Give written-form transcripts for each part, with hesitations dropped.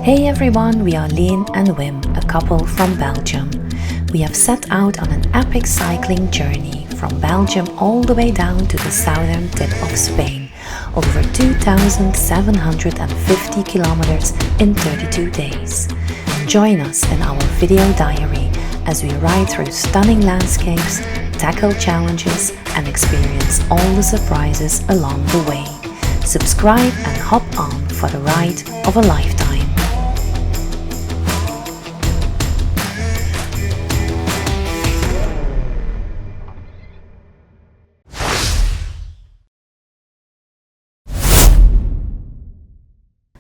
Hey everyone, we are Leen and Wim, a couple from Belgium. We have set out on an epic cycling journey from Belgium all the way down to the southern tip of Spain, over 2,750 kilometers in 32 days. Join us in our video diary as we ride through stunning landscapes, tackle challenges and experience all the surprises along the way. Subscribe and hop on for the ride of a lifetime.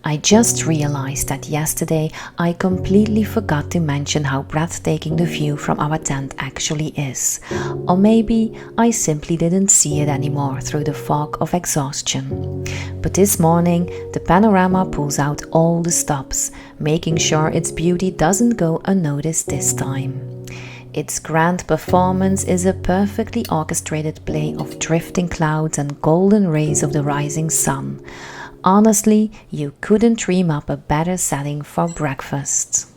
I just realized that yesterday I completely forgot to mention how breathtaking the view from our tent actually is. Or maybe I simply didn't see it anymore through the fog of exhaustion. But this morning the panorama pulls out all the stops, making sure its beauty doesn't go unnoticed this time. Its grand performance is a perfectly orchestrated play of drifting clouds and golden rays of the rising sun. Honestly, you couldn't dream up a better setting for breakfast.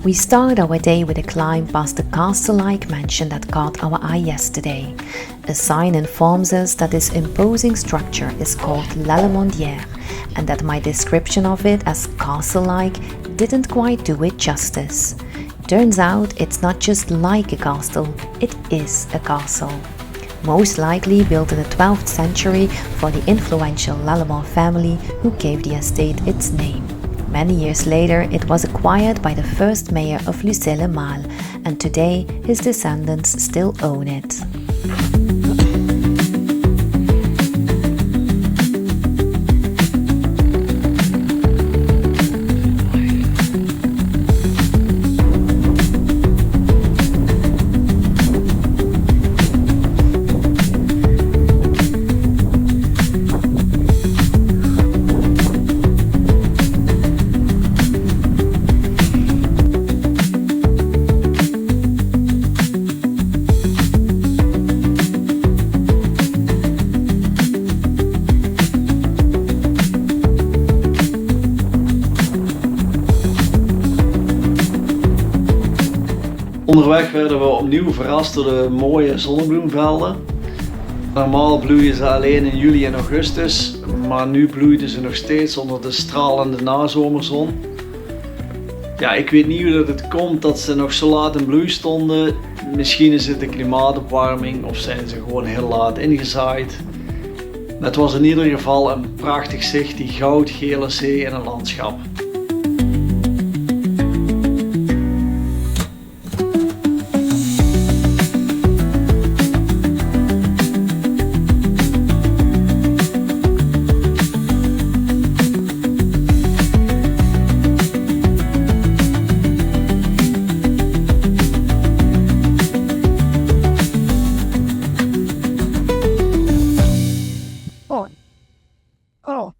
We start our day with a climb past the castle-like mansion that caught our eye yesterday. A sign informs us that this imposing structure is called l'Allemandière and that my description of it as castle-like didn't quite do it justice. Turns out it's not just like a castle, it is a castle. Most likely built in the 12th century for the influential L'Allemand family who gave the estate its name. Many years later, it was acquired by the first mayor of Lucé-le-Mal, and today his descendants still own it. Onderweg werden we opnieuw verrast door de mooie zonnebloemvelden. Normaal bloeien ze alleen in juli en augustus, maar nu bloeiden ze nog steeds onder de stralende nazomerzon. Ja, ik weet niet hoe dat het komt dat ze nog zo laat in bloei stonden. Misschien is het de klimaatopwarming of zijn ze gewoon heel laat ingezaaid. Het was in ieder geval een prachtig zicht, die goudgele zee in een landschap. Oh.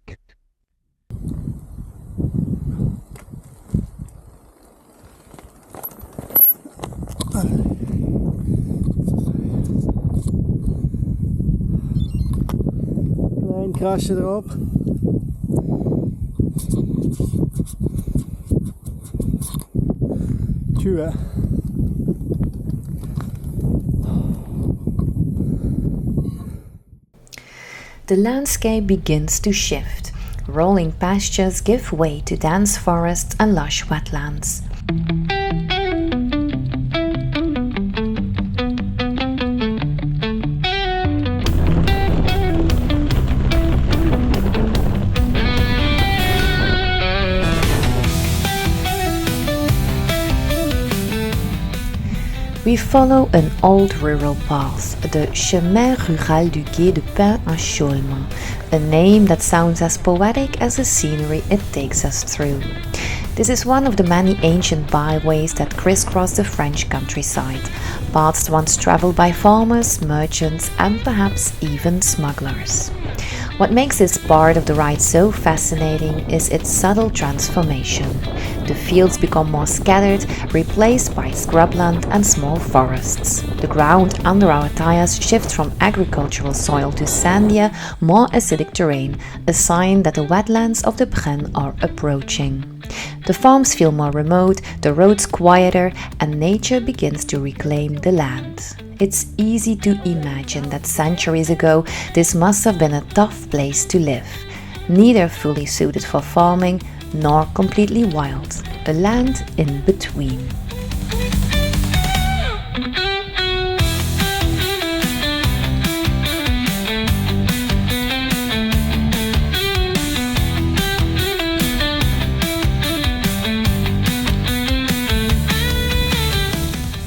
Klein krasje erop. Tjuwe. The landscape begins to shift. Rolling pastures give way to dense forests and lush wetlands. We follow an old rural path, the Chemin Rural du Quai de Pin à Chaulmes, a name that sounds as poetic as the scenery it takes us through. This is one of the many ancient byways that crisscross the French countryside, paths once traveled by farmers, merchants, and perhaps even smugglers. What makes this part of the ride so fascinating is its subtle transformation. The fields become more scattered, replaced by scrubland and small forests. The ground under our tires shifts from agricultural soil to sandier, more acidic terrain, a sign that the wetlands of the Brenne are approaching. The farms feel more remote, the roads quieter, and nature begins to reclaim the land. It's easy to imagine that centuries ago this must have been a tough place to live, neither fully suited for farming nor completely wild, a land in between.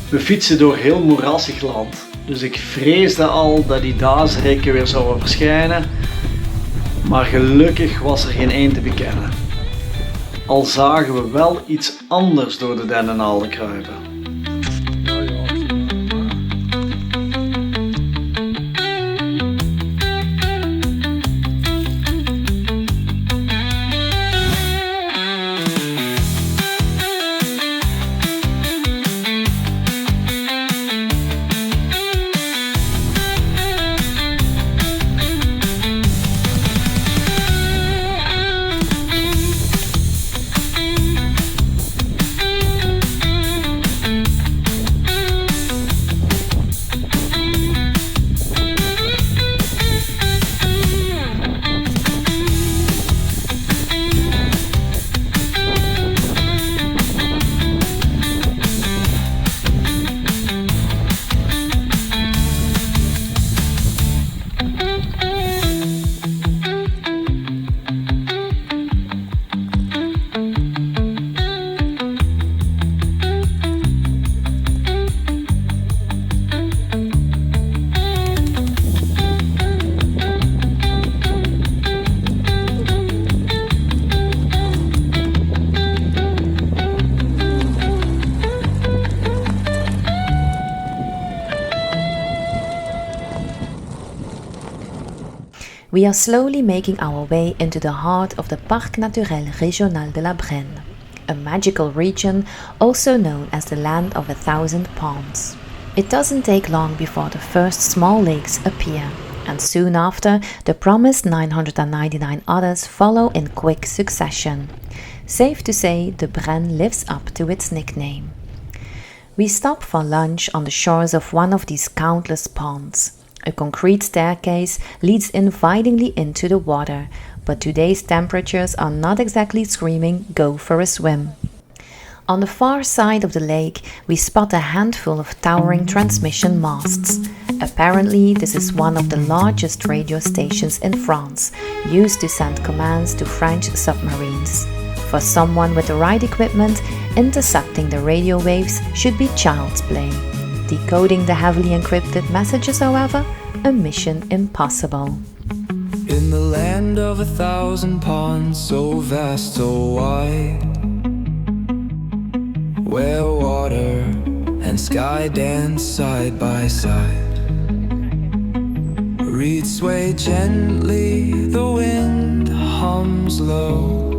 We fietsen door heel moerassig land, dus ik vreesde al dat die daasrekken weer zouden verschijnen, maar gelukkig was er geen één te bekennen. Al zagen we wel iets anders door de dennenaalden kruipen. We are slowly making our way into the heart of the Parc Naturel Régional de la Brenne, a magical region also known as the land of 1,000 ponds. It doesn't take long before the first small lakes appear, and soon after the promised 999 others follow in quick succession. Safe to say, the Brenne lives up to its nickname. We stop for lunch on the shores of one of these countless ponds. A concrete staircase leads invitingly into the water, but today's temperatures are not exactly screaming "go for a swim." On the far side of the lake, we spot a handful of towering transmission masts. Apparently, this is one of the largest radio stations in France, used to send commands to French submarines. For someone with the right equipment, intercepting the radio waves should be child's play. Decoding the heavily encrypted messages, however, a mission impossible. In the land of 1,000 ponds, so vast, so wide, where water and sky dance side by side, reeds sway gently, the wind hums low,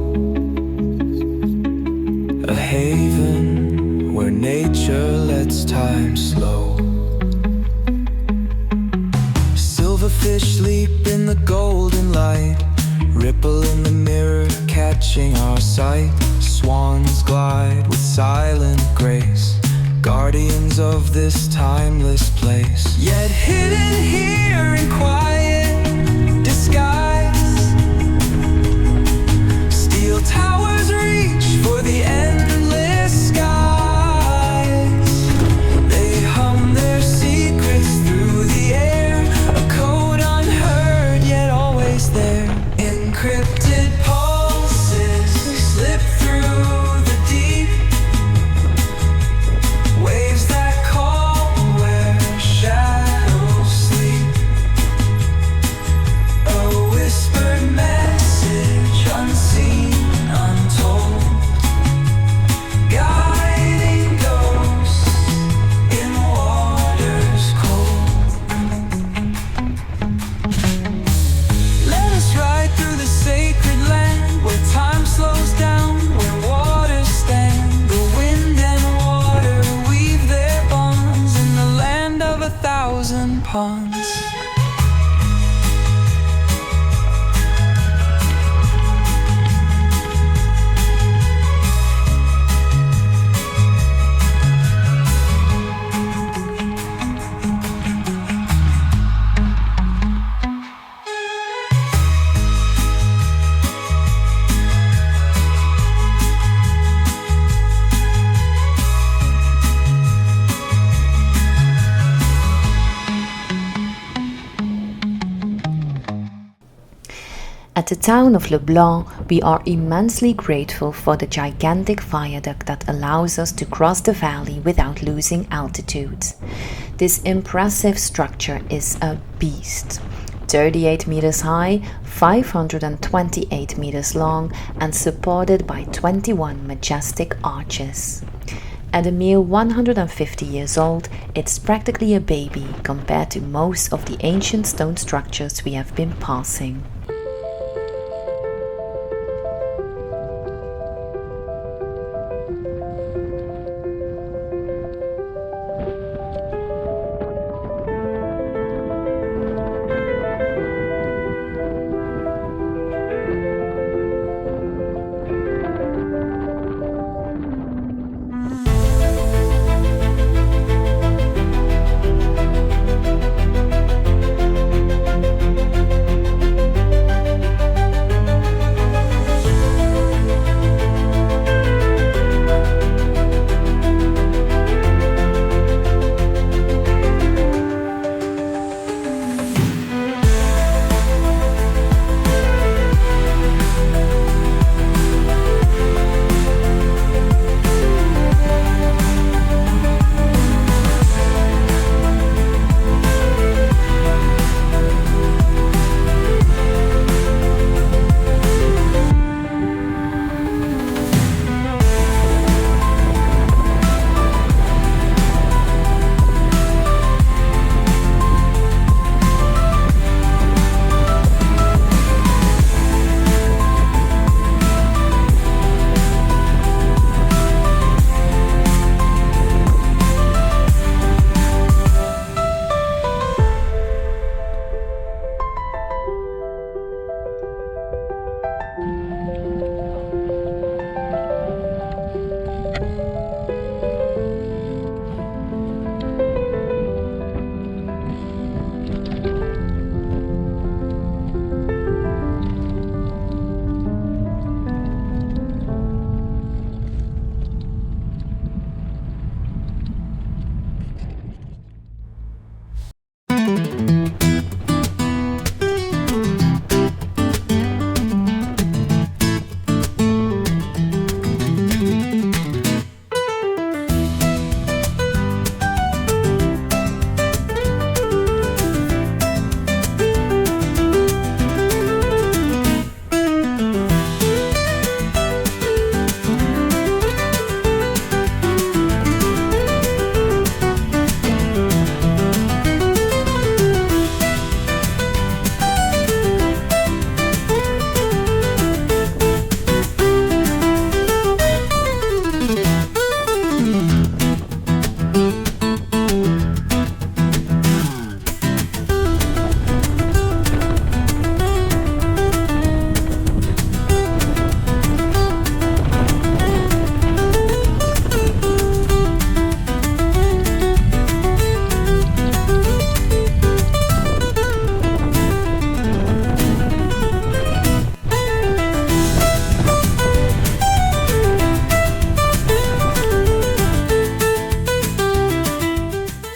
a haven where nature lets time slow. Silverfish leap in the golden light, ripple in the mirror catching our sight. Swans glide with silent grace, guardians of this timeless place. Yet hidden here in quiet disguise, steel towers reach for the endless skies. They hum their secrets through the air, a code unheard yet always there. Encrypted pulses slip through the deep, waves that call where shadows sleep. A whispered message, unseen, untold, guiding ghosts in waters cold. Let us ride through the sacred land where time slows down, where waters stand. The wind and water weave their bonds in the land of 1,000 ponds. At the town of Leblanc, we are immensely grateful for the gigantic viaduct that allows us to cross the valley without losing altitude. This impressive structure is a beast. 38 meters high, 528 meters long, and supported by 21 majestic arches. At a mere 150 years old, it's practically a baby compared to most of the ancient stone structures we have been passing.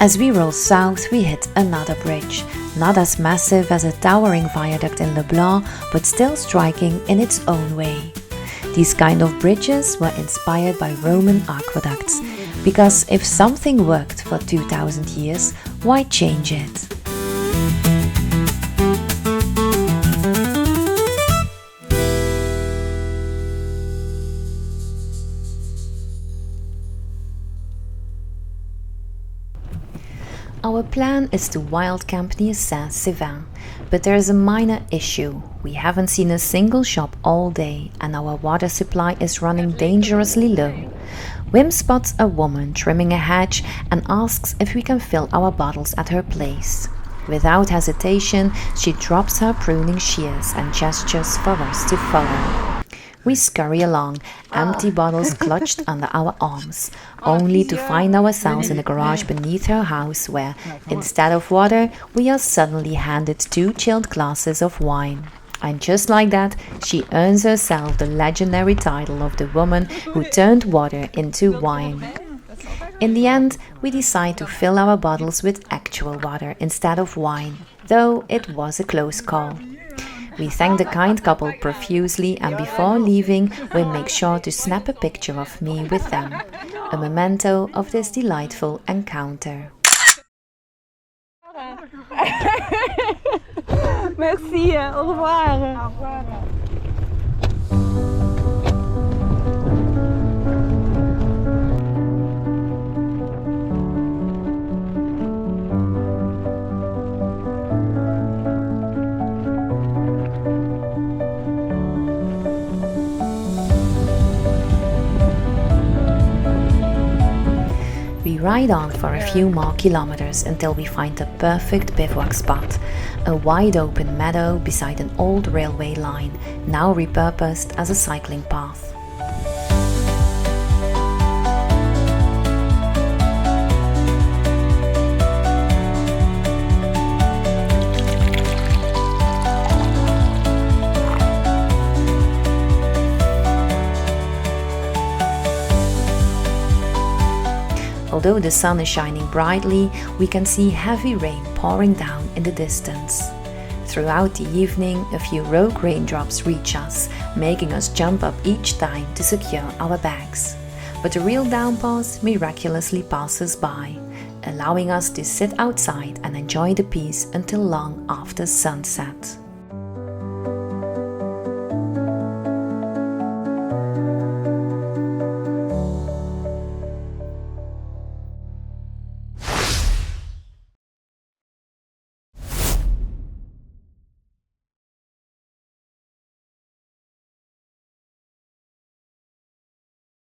As we roll south, we hit another bridge, not as massive as a towering viaduct in Leblanc, but still striking in its own way. These kind of bridges were inspired by Roman aqueducts, because if something worked for 2000 years, why change it? Our plan is to wild camp near Saint-Séverin, but there is a minor issue. We haven't seen a single shop all day and our water supply is running dangerously low. Wim spots a woman trimming a hedge and asks if we can fill our bottles at her place. Without hesitation, she drops her pruning shears and gestures for us to follow. We scurry along, empty bottles clutched under our arms, only to find ourselves in a garage beneath her house where, instead of water, we are suddenly handed 2 chilled glasses of wine. And just like that, she earns herself the legendary title of the woman who turned water into wine. In the end, we decide to fill our bottles with actual water instead of wine, though it was a close call. We thank the kind couple profusely and before leaving we make sure to snap a picture of me with them, a memento of this delightful encounter. Merci, au revoir. We ride on for a few more kilometers until we find the perfect bivouac spot, a wide open meadow beside an old railway line, now repurposed as a cycling path. Although the sun is shining brightly, we can see heavy rain pouring down in the distance. Throughout the evening, a few rogue raindrops reach us, making us jump up each time to secure our bags. But the real downpours miraculously passes by, allowing us to sit outside and enjoy the peace until long after sunset.